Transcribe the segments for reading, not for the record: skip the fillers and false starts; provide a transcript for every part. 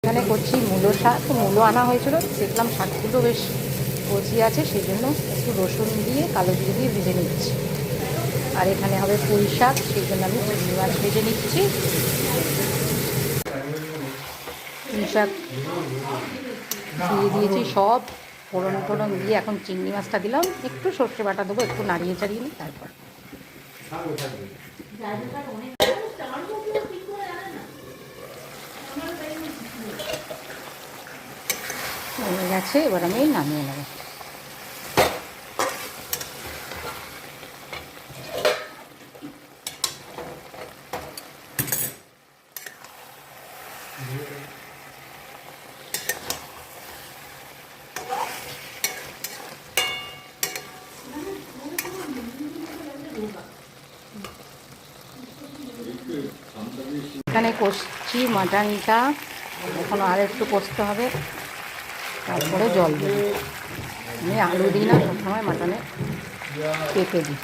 এখানে করছি মূলো শাক। মূলো আনা হয়েছিল, দেখলাম শাকগুলো বেশ কচি আছে, সেই জন্য একটু রসুন দিয়ে কালো জিরে দিয়ে ভেজে নিচ্ছি। আর এখানে হবে পুঁই শাক, সেই জন্য আমি চিংড়ি মাছ ভেজে নিচ্ছি। পুঁই শাক দিয়ে দিয়েছি সব, ফোড়ন টোড়ন দিয়ে এখন চিংড়ি মাছটা দিলাম, একটু সর্ষে বাটা দেবো, একটু নাড়িয়ে চাড়িয়ে নিই তারপর। হয়ে গেছে, এবার আমি নামিয়ে নেব। এখানে কষছি মাটনটা, এখনও আর একটু কষতে হবে, তারপরে জল দেবো। আমি আলু দিই না, সবসময় মাটনে পেঁপে দিই।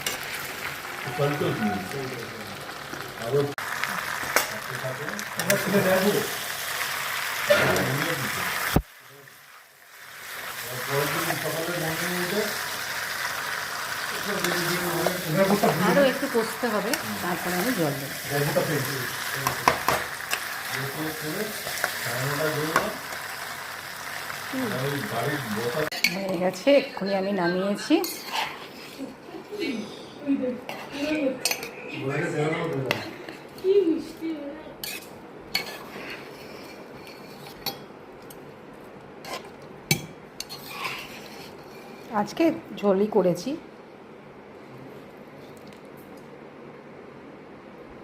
আরও একটু কষতে হবে, তারপরে আমি জল দেবো। হয়ে গেছে, এক্ষুনি আমি নামিয়েছি। আজকে ঝোলই করেছি।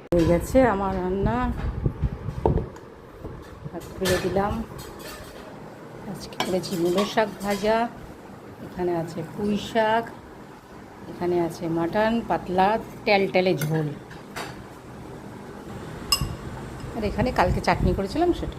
হয়ে গেছে আমার রান্না, খুলে দিলাম। আজকে করেছি মূলো শাক ভাজা, এখানে আছে পুঁই শাক, এখানে আছে মাটন পাতলা টেলটেলে ঝোল, আর এখানে কালকে চাটনি করেছিলাম সেটা।